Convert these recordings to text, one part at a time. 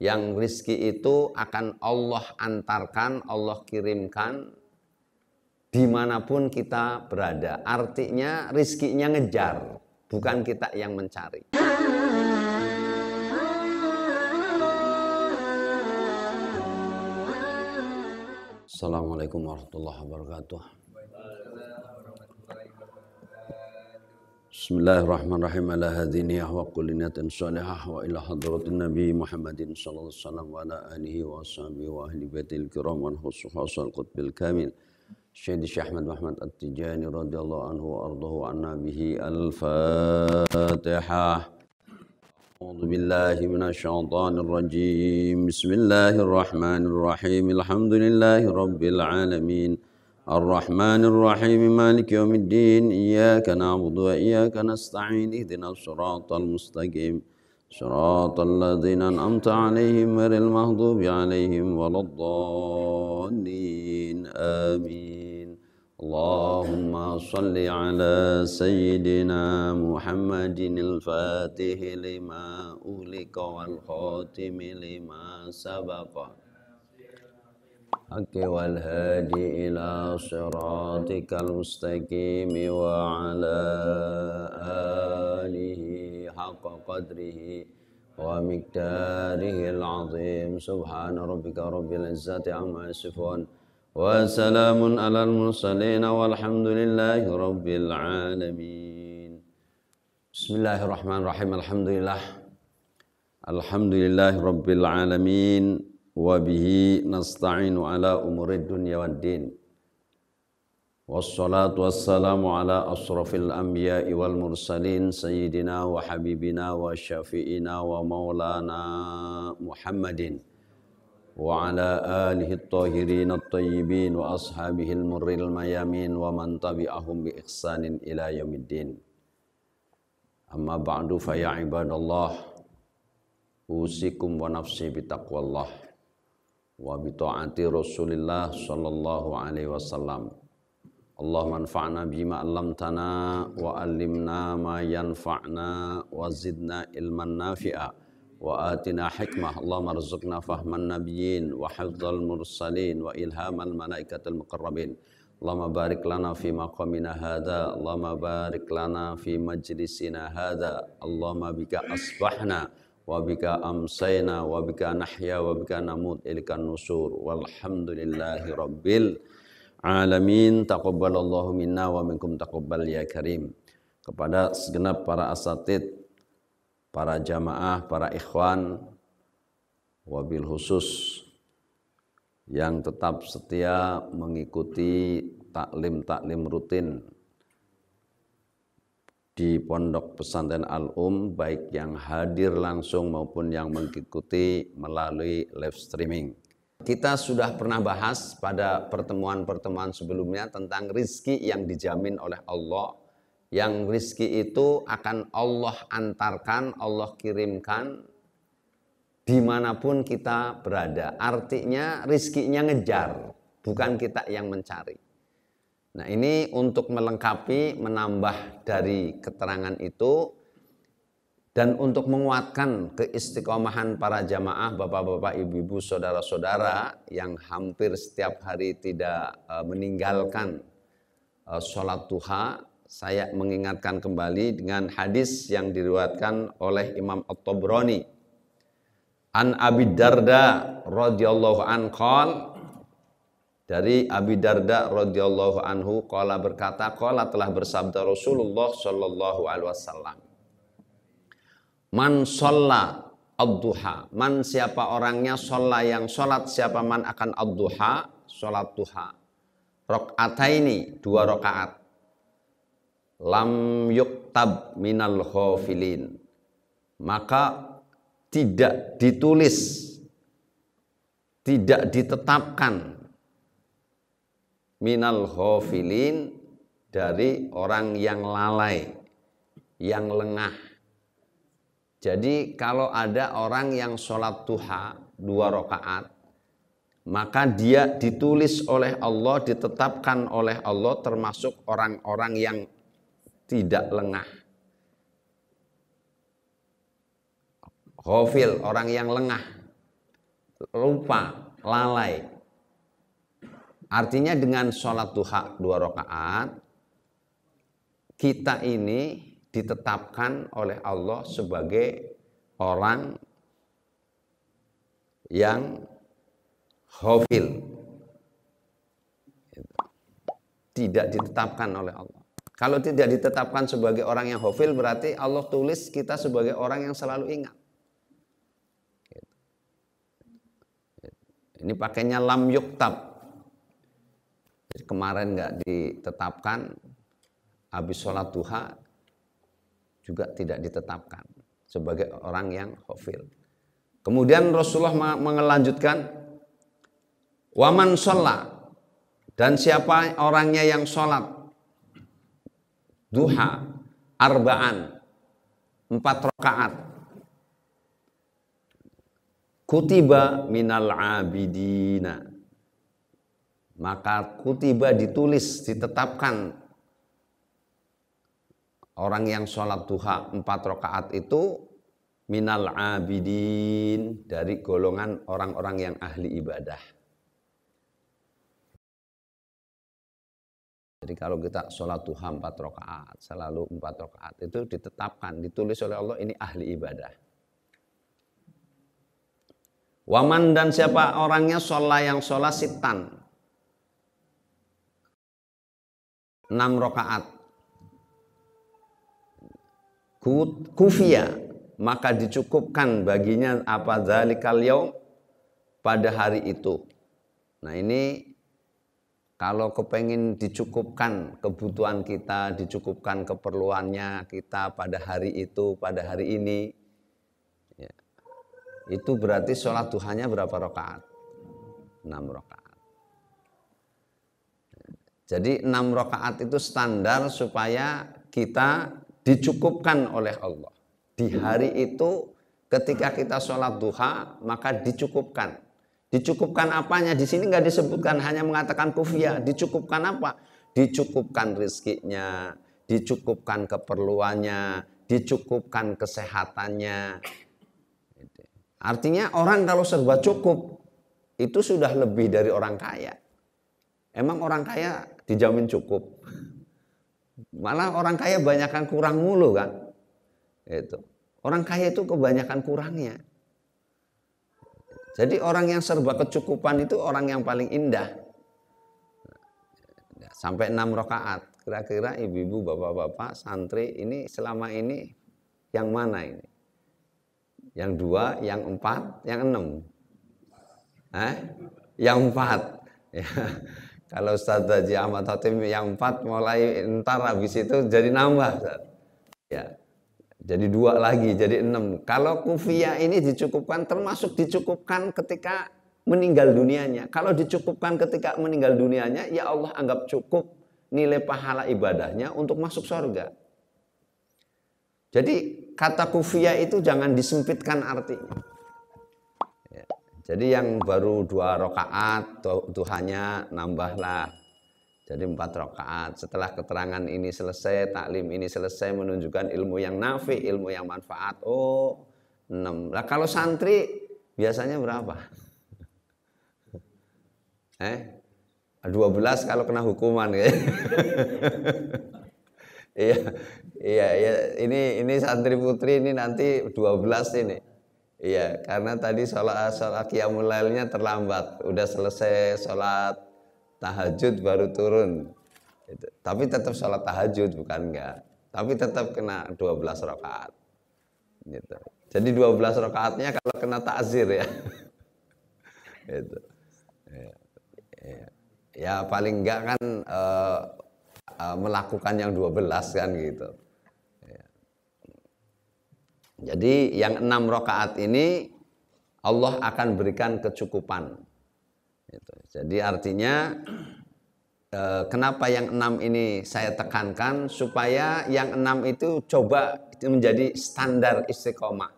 Yang rizki itu akan Allah antarkan, Allah kirimkan dimanapun kita berada. Artinya rizkinya ngejar, bukan kita yang mencari. Assalamualaikum warahmatullahi wabarakatuh. Bismillahirrahmanirrahim. Ala hadiniyah wa kulinatin salihah wa ila hadratin Nabi Muhammadin sallallahu alaihi wasallam wa ala alihi wa ashabihi wa ahli baitil kiram wa khususal qutbil kamil Syekh Ahmad Muhammad At-Tijani radhiyallahu anhu wa ardahu anna bihi al-Fatihah. A'udzu billahi minasyaitonir rajim. Bismillahirrahmanirrahim. Alhamdulillahi rabbil alamin. الرحمن الرحيم مالك يوم الدين إياك نعبد وإياك نستعين اهدنا الصراط المستقيم صراط الذين أنعمت عليهم غير المغضوب عليهم ولا الضالين آمين اللهم صل على سيدنا محمد الفاتح لما أغلق والخاتم لما سبق والهادي إلى صراطك المستقيم وعلى آله حق قدره ومقداره العظيم سبحان ربك رب العزة عما يصفون وسلام على المرسلين والحمد لله رب العالمين بسم الله الرحمن الرحيم الحمد لله رب العالمين wabihi nasta'inu ala umurid dunya waddin wassalatu wassalamu ala asrafil anbiya'i wal mursalin sayyidina wa habibina wa syafi'ina wa maulana Muhammadin wa ala alihi at-tahirin at-tayyibin wa ashabihi al-murril mayamin wa man tabi'ahum bi ihsanin ila yaumiddin amma ba'du fa ya ibadallah usikum wa nafsi bitaqwallah wa bi ta'ati Rasulillah sallallahu alaihi wasallam. Allahumma anfa'na bima 'allamtana wa 'allimna ma yanfa'na wa zidna ilman nafi'a wa atina hikmah. Allahumma arzuqna fahman nabiyyin wa hifdzal mursalin wa ilhamal malaikatil muqarrabin. Allahumma barik lana fi maqamina hadza, Allahumma barik lana fi majlisina hadza. Allahumma bika asbahna wa bika amsayna wa bika nahya wa bika namut ilaikan nusur walhamdulillahi rabbil alamin. Taqabbalallahu minna wa minkum taqabbal ya karim. Kepada segenap para asatid, para jamaah, para ikhwan, wabil khusus yang tetap setia mengikuti taklim rutin di Pondok Pesantren Al-Um, baik yang hadir langsung maupun yang mengikuti melalui live streaming. Kita sudah pernah bahas pada pertemuan-pertemuan sebelumnya tentang rizki yang dijamin oleh Allah. Yang rizki itu akan Allah antarkan, Allah kirimkan dimanapun kita berada. Artinya rizkinya ngejar, bukan kita yang mencari. Nah, ini untuk melengkapi, menambah dari keterangan itu dan untuk menguatkan keistiqomahan para jamaah, bapak-bapak, ibu-ibu, saudara-saudara yang hampir setiap hari tidak meninggalkan sholat duha. Saya mengingatkan kembali dengan hadis yang diriwayatkan oleh Imam At-Tabrani. An Abi Darda radhiyallahu anhu qala, dari Abi Darda radhiyallahu anhu qala berkata, qala telah bersabda Rasulullah sallallahu alaihi wasallam, man shalla ad-duha, man siapa orangnya, shalla yang salat, siapa man akan ad-duha, salat duha, rakaataini, 2 rakaat, lam yuktab minal ghafilin, maka tidak ditulis, tidak ditetapkan minal ghafilin, dari orang yang lalai, yang lengah. Jadi kalau ada orang yang sholat duha 2 rakaat, maka dia ditulis oleh Allah, ditetapkan oleh Allah termasuk orang-orang yang tidak lengah. Ghafil, orang yang lengah. lupa, lalai. Artinya dengan sholat duha 2 rakaat, kita ini ditetapkan oleh Allah sebagai orang yang ghafil. Tidak ditetapkan oleh Allah. Kalau tidak ditetapkan sebagai orang yang ghafil, berarti Allah tulis kita sebagai orang yang selalu ingat. Ini pakainya lam yuktab. Jadi kemarin nggak ditetapkan, habis sholat duha juga tidak ditetapkan sebagai orang yang ghafil. Kemudian Rasulullah melanjutkan, waman sholat, dan siapa orangnya yang sholat duha arba'an 4 rakaat, kutiba minal abidina, maka kutiba ditulis, ditetapkan orang yang sholat duha 4 rakaat itu minal abidin, dari golongan orang-orang yang ahli ibadah. Jadi kalau kita sholat duha 4 rakaat, selalu 4 rakaat, itu ditetapkan, ditulis oleh Allah ini ahli ibadah. Waman, dan siapa orangnya sholat yang sholat sitan 6 rakaat, kufia, maka dicukupkan baginya apa dzalikal yaum, pada hari itu. Nah ini kalau kepengen dicukupkan kebutuhan kita, dicukupkan keperluannya kita pada hari itu, pada hari ini, ya, itu berarti sholat duhanya berapa rakaat? 6 rakaat. Jadi 6 rakaat itu standar supaya kita dicukupkan oleh Allah. Di hari itu ketika kita sholat duha, maka dicukupkan. Dicukupkan apanya? Di sini nggak disebutkan, hanya mengatakan kufiyah. Dicukupkan apa? Dicukupkan rizkinya, dicukupkan keperluannya, dicukupkan kesehatannya. Artinya orang kalau serba cukup, itu sudah lebih dari orang kaya. Emang orang kaya dijamin cukup? Malah orang kaya banyakan kurang mulu kan? Itu. Orang kaya itu kebanyakan kurangnya. Jadi orang yang serba kecukupan itu orang yang paling indah. Sampai 6 rakaat. Kira-kira ibu-ibu, bapak-bapak, santri ini selama ini yang mana ini? Yang 2, yang 4, yang 6? Yang 4. Ya. Kalau Ustaz Haji Ahmad Hatim yang 4 mulai ntar habis itu jadi nambah. Ya. Jadi 2 lagi, jadi 6. Kalau kufiyah ini dicukupkan, termasuk dicukupkan ketika meninggal dunianya. Kalau dicukupkan ketika meninggal dunianya, ya Allah anggap cukup nilai pahala ibadahnya untuk masuk surga. Jadi kata kufiyah itu jangan disempitkan artinya. Ya. Jadi yang baru 2 rakaat duhanya nambahlah jadi 4 rakaat. Setelah keterangan ini selesai, taklim ini selesai, menunjukkan ilmu yang nafi, ilmu yang manfaat. Oh, 6. Nah, kalau santri biasanya berapa? 12 kalau kena hukuman ya. Iya, ini santri putri ini nanti 12 ini. Iya, karena tadi sholat qiyamul lailnya terlambat, udah selesai sholat tahajud baru turun. Tapi tetap sholat tahajud, bukan enggak. Tapi tetap kena 12 rakaat. Gitu. Jadi 12 rakaatnya kalau kena takzir ya. Gitu. Ya paling enggak kan melakukan yang 12 kan gitu. Jadi yang 6 rakaat ini Allah akan berikan kecukupan. Jadi artinya kenapa yang 6 ini saya tekankan, supaya yang 6 itu coba menjadi standar istiqomah.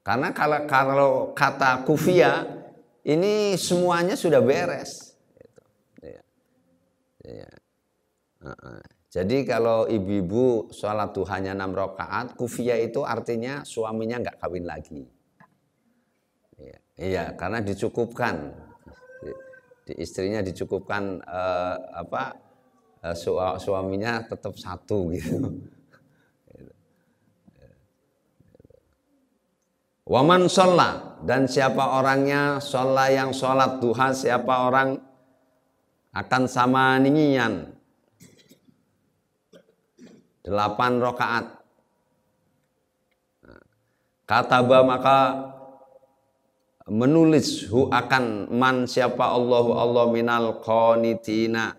Karena kalau kata kufiyah ini semuanya sudah beres. Jadi kalau ibu-ibu sholat duhanya 6 rakaat, kufiyah itu artinya suaminya nggak kawin lagi. Iya, karena dicukupkan. Di istrinya dicukupkan suaminya tetap satu gitu. Waman sholat, dan siapa orangnya sholat yang sholat duha, siapa orang akan sama ningian 8 rakaat. Kataba maka menulis akan man siapa Allah minal qanitina,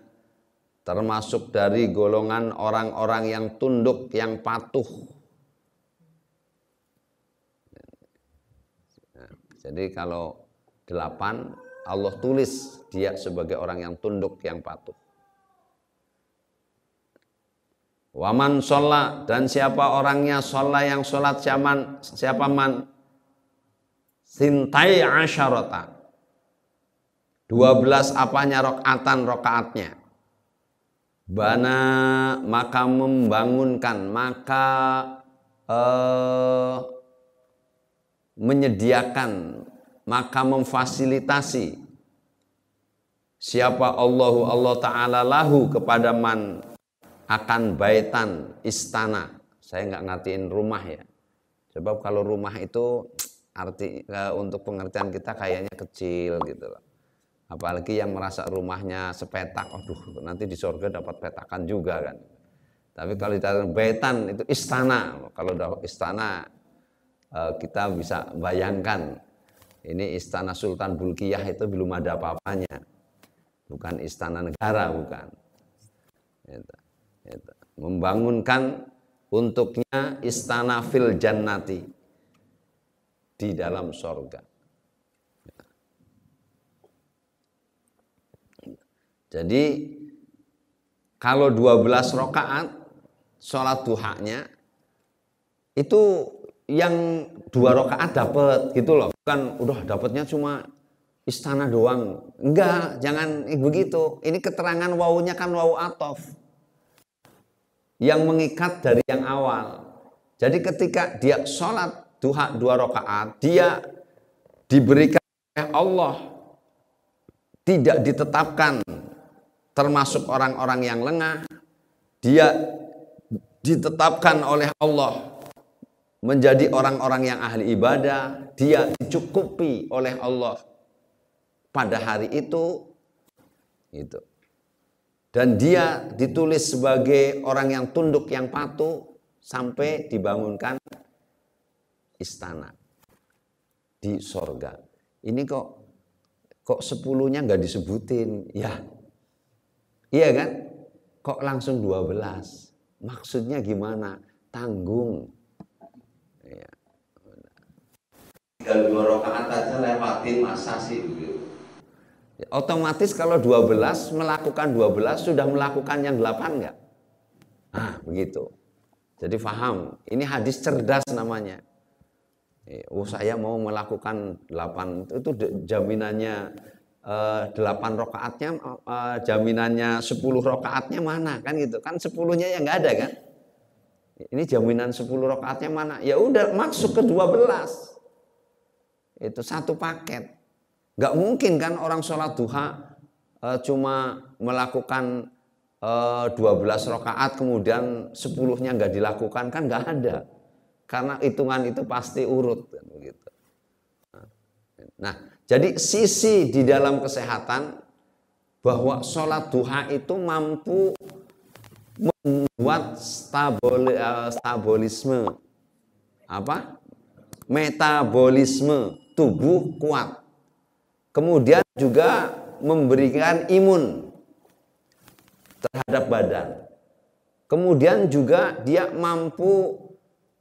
termasuk dari golongan orang-orang yang tunduk, yang patuh. Jadi kalau 8 Allah tulis dia sebagai orang yang tunduk, yang patuh. Waman sholat, dan siapa orangnya sholat yang sholat siapa man sintai asyarota 12 apanya rokaatnya bana maka membangunkan menyediakan maka memfasilitasi siapa Allah Ta'ala lahu kepada man akan baitan istana. Saya nggak ngertiin rumah ya, sebab kalau rumah itu arti untuk pengertian kita kayaknya kecil gitu loh. Apalagi yang merasa rumahnya sepetak, aduh nanti di surga dapat petakan juga kan. Tapi kalau dikatakan baitan itu istana. Kalau udah istana kita bisa bayangkan ini istana Sultan Bulkiyah itu belum ada apa-apanya, bukan istana negara, bukan. Membangunkan untuknya istana fil jannati, di dalam sorga. Jadi kalau 12 rakaat sholat duhanya itu yang 2 rakaat dapat gitu loh, bukan udah dapatnya cuma istana doang. Enggak, jangan begitu. Ini keterangan wawunya kan wawu atof yang mengikat dari yang awal. Jadi ketika dia sholat duha 2 rakaat, dia diberikan oleh Allah, tidak ditetapkan termasuk orang-orang yang lengah. Dia ditetapkan oleh Allah menjadi orang-orang yang ahli ibadah. Dia dicukupi oleh Allah pada hari itu. Dan dia ditulis sebagai orang yang tunduk, yang patuh, sampai dibangunkan istana di sorga. Ini kok 10-nya nggak disebutin, ya? Iya kan? Kok langsung 12? Maksudnya gimana? Tanggung. Ya. Tinggal 2 rakaat aja lewatin, masa sih begitu? Otomatis kalau 12 melakukan 12 sudah melakukan yang 8 enggak? Nah, begitu. Jadi paham, ini hadis cerdas namanya. Saya mau melakukan 8, itu jaminannya 8 rakaatnya, jaminannya 10 rakaatnya mana kan gitu. Kan 10-nya yang enggak ada kan? Ini jaminan 10 rakaatnya mana? Ya udah masuk ke 12. Itu satu paket. Gak mungkin kan orang sholat duha cuma melakukan 12 rakaat kemudian 10-nya gak dilakukan, kan gak ada. Karena hitungan itu pasti urut kan begitu. Nah, jadi sisi di dalam kesehatan bahwa sholat duha itu mampu membuat metabolisme tubuh kuat. Kemudian juga memberikan imun terhadap badan. Kemudian juga dia mampu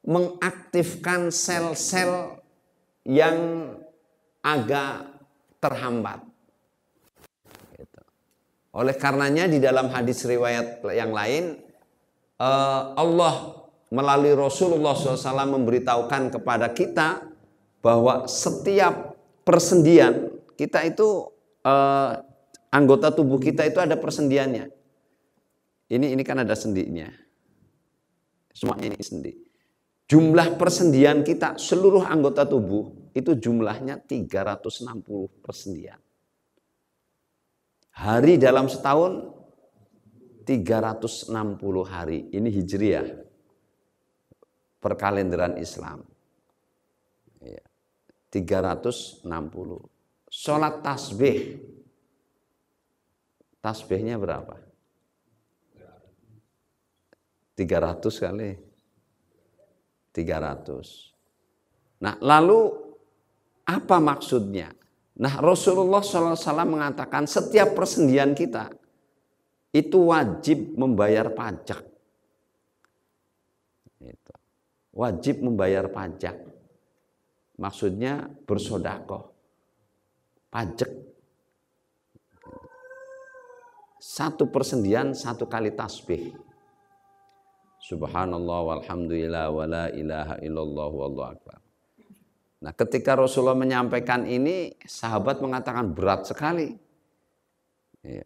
mengaktifkan sel-sel yang agak terhambat. Oleh karenanya di dalam hadis riwayat yang lain, Allah melalui Rasulullah SAW memberitahukan kepada kita bahwa setiap persendian kita itu, anggota tubuh kita itu ada persendiannya. Ini kan ada sendinya. Semuanya ini sendi. Jumlah persendian kita seluruh anggota tubuh itu jumlahnya 360 persendian. Hari dalam setahun 360 hari. Ini hijriah per kalenderan Islam. 360. Sholat tasbih. Tasbihnya berapa? 300 kali. 300. Nah, lalu apa maksudnya? Nah, Rasulullah SAW mengatakan setiap persendian kita itu wajib membayar pajak. Wajib membayar pajak. Maksudnya bersodakoh. Pajak. Satu persendian, satu kali tasbih. Subhanallah walhamdulillah wa la ilaha illallah wallahu akbar. Nah, ketika Rasulullah menyampaikan ini, sahabat mengatakan berat sekali. Ya,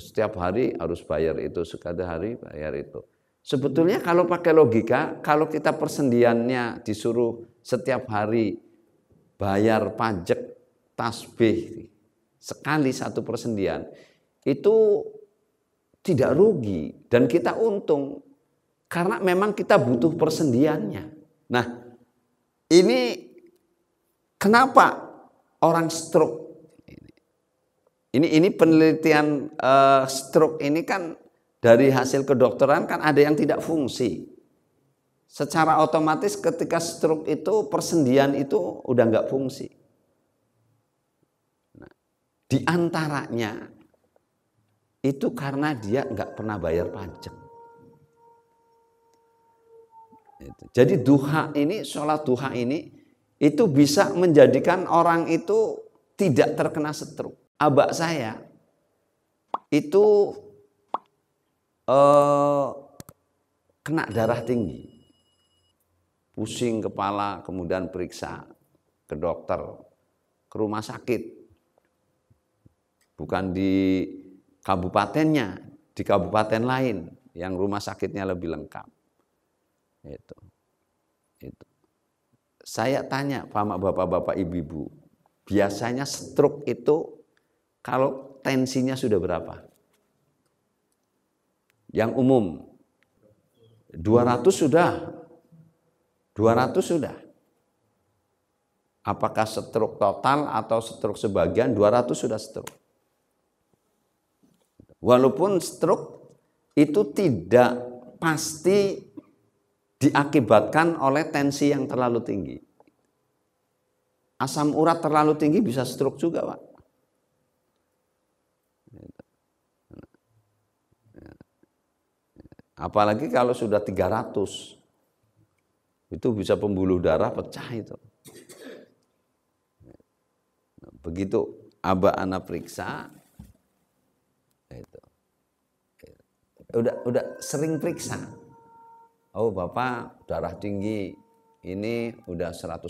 setiap hari harus bayar itu, sekali hari bayar itu. Sebetulnya kalau pakai logika, kalau kita persendiannya disuruh setiap hari bayar pajak tasbih sekali satu persendian, itu tidak rugi dan kita untung karena memang kita butuh persendiannya. Nah, ini kenapa orang stroke? Ini penelitian stroke ini kan dari hasil kedokteran kan ada yang tidak fungsi. Secara otomatis ketika stroke itu persendian itu udah nggak fungsi. Nah, di antaranya itu karena dia nggak pernah bayar pajak. Jadi duha ini, sholat duha ini itu bisa menjadikan orang itu tidak terkena stroke. Abah saya itu kena darah tinggi. Pusing kepala, kemudian periksa ke dokter, ke rumah sakit. Bukan di kabupatennya, di kabupaten lain yang rumah sakitnya lebih lengkap. Itu. Saya tanya sama bapak-bapak ibu-ibu, biasanya stroke itu kalau tensinya sudah berapa? Yang umum 200 sudah. 200 sudah. Apakah stroke total atau stroke sebagian? 200 sudah stroke. Walaupun stroke itu tidak pasti diakibatkan oleh tensi yang terlalu tinggi. Asam urat terlalu tinggi bisa stroke juga, Pak. Apalagi kalau sudah 300. Itu bisa pembuluh darah pecah itu. Begitu Aba ana periksa, itu. Udah sering periksa. Oh, Bapak darah tinggi, ini udah 180.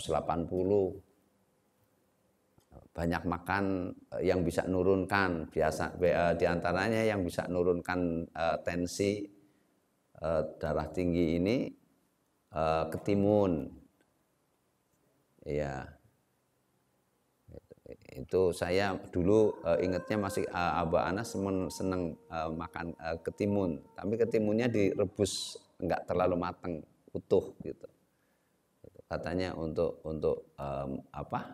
Banyak makan yang bisa nurunkan, biasa diantaranya yang bisa nurunkan tensi darah tinggi ini ketimun. Ya. Itu saya dulu ingatnya masih Abah Ana seneng makan ketimun, tapi ketimunnya direbus enggak terlalu matang, utuh gitu. Katanya untuk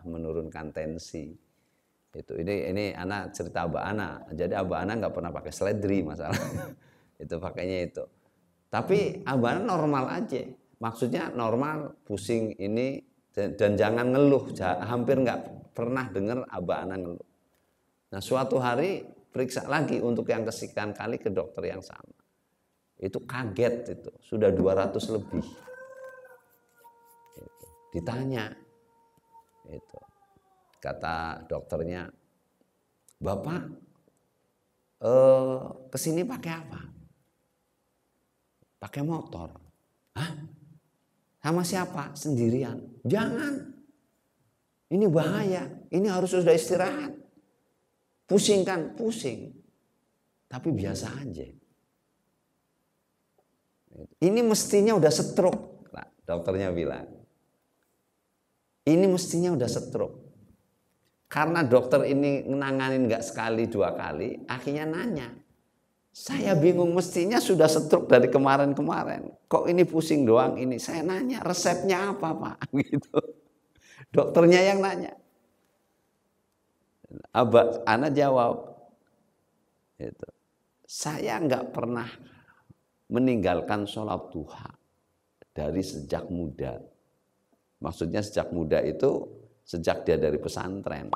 menurunkan tensi. Itu ini anak cerita Abah Ana. Jadi Abah Ana enggak pernah pakai seledri masalah. Itu pakainya itu. Tapi Abah Ana normal aja. Maksudnya normal, pusing ini dan jangan ngeluh. Hampir nggak pernah dengar Abah Ana ngeluh. Nah, suatu hari periksa lagi untuk yang kesekian kali ke dokter yang sama. Itu kaget itu, sudah 200 lebih. Itu. Ditanya. Itu. Kata dokternya, "Bapak kesini pakai apa?" "Pakai motor." "Hah? Sama siapa?" "Sendirian." "Jangan. Ini bahaya. Ini harus sudah istirahat." "Pusing kan?" "Pusing. Tapi biasa aja." "Ini mestinya udah stroke." Nah, dokternya bilang. Ini mestinya udah stroke. Karena dokter ini nanganin nggak sekali 2 kali, akhirnya nanya. Saya bingung, mestinya sudah stroke dari kemarin-kemarin. Kok ini pusing doang ini? Saya nanya, resepnya apa Pak? Gitu. Dokternya yang nanya. Ana jawab, itu. Saya nggak pernah meninggalkan sholat duha dari sejak muda. Maksudnya sejak muda itu sejak dia dari pesantren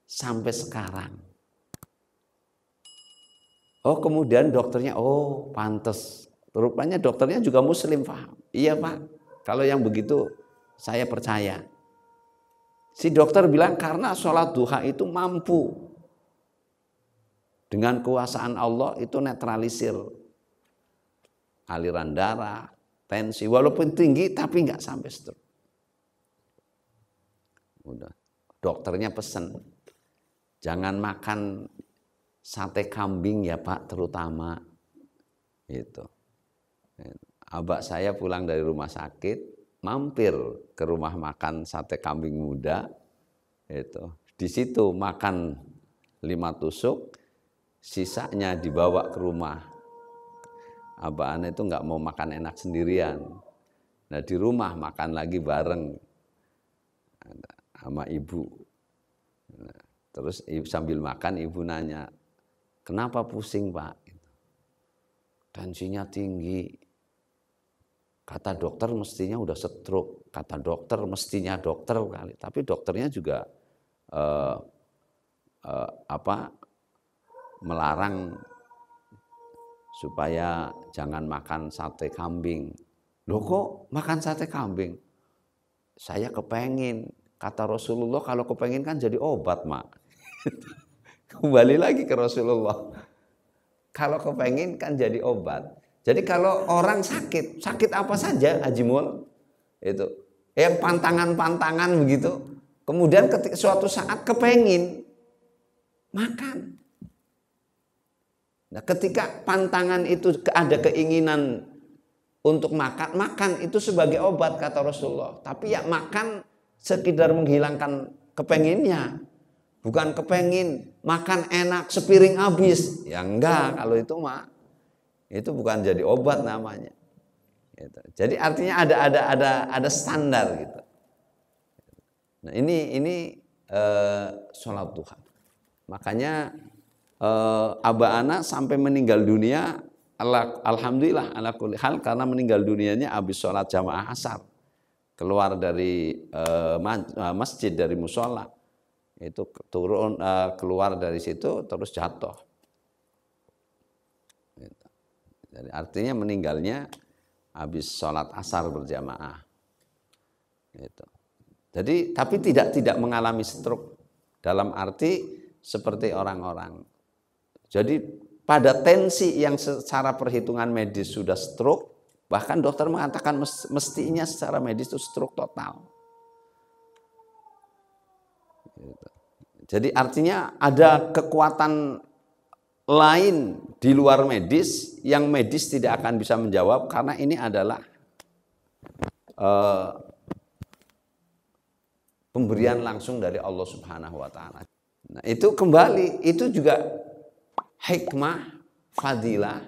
sampai sekarang. Oh, kemudian dokternya, oh pantes. Rupanya dokternya juga muslim, paham. Iya Pak, kalau yang begitu saya percaya. Si dokter bilang karena sholat duha itu mampu dengan kuasaan Allah itu netralisir aliran darah, tensi, walaupun tinggi tapi nggak sampai stroke. Udah. Dokternya pesen, jangan makan sate kambing ya Pak, terutama itu. Abah saya pulang dari rumah sakit, mampir ke rumah makan sate kambing muda, itu. Di situ makan 5 tusuk, sisanya dibawa ke rumah. Abah Ana itu nggak mau makan enak sendirian. Nah di rumah makan lagi bareng sama ibu. Nah, terus sambil makan ibu nanya, kenapa pusing Pak? Tensinya tinggi. Kata dokter mestinya udah stroke. Kata dokter mestinya dokter kali. Tapi dokternya juga melarang supaya jangan makan sate kambing. Loh kok makan sate kambing? Saya kepengin. Kata Rasulullah kalau kepengin kan jadi obat Mak. Kembali lagi ke Rasulullah. Kalau kepengin kan jadi obat. Jadi kalau orang sakit apa saja Haji Mul, itu yang pantangan-pantangan begitu. Kemudian ketika suatu saat kepengin makan. Nah, ketika pantangan itu ada keinginan untuk makan itu sebagai obat kata Rasulullah. Tapi ya makan sekedar menghilangkan kepenginnya. Bukan kepengin makan enak sepiring habis. Ya enggak, kalau itu mah itu bukan jadi obat namanya. Gitu. Jadi artinya ada standar gitu. Nah, ini sholat duha. Makanya Abah Ana sampai meninggal dunia, alhamdulillah ala kulli hal, karena meninggal dunianya habis sholat jamaah asar. Keluar dari masjid, dari musola, itu turun keluar dari situ terus jatuh. Gitu. Jadi artinya meninggalnya habis sholat asar berjamaah. Gitu. Jadi tapi tidak mengalami stroke dalam arti seperti orang-orang. Jadi pada tensi yang secara perhitungan medis sudah stroke, bahkan dokter mengatakan mestinya secara medis itu stroke total. Jadi artinya ada kekuatan lain di luar medis yang medis tidak akan bisa menjawab, karena ini adalah pemberian langsung dari Allah Subhanahu wa taala. Nah, itu kembali itu juga hikmah, fadilah,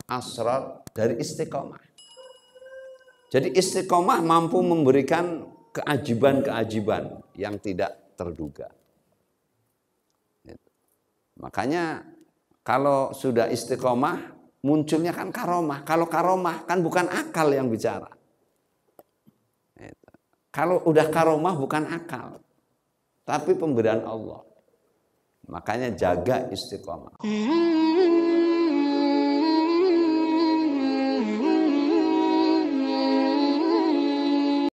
asrar dari istiqomah. Jadi istiqomah mampu memberikan keajaiban-keajaiban yang tidak terduga. Makanya kalau sudah istiqomah munculnya kan karomah. Kalau karomah kan bukan akal yang bicara. Kalau udah karomah bukan akal, tapi pemberian Allah. Makanya jaga istiqomah.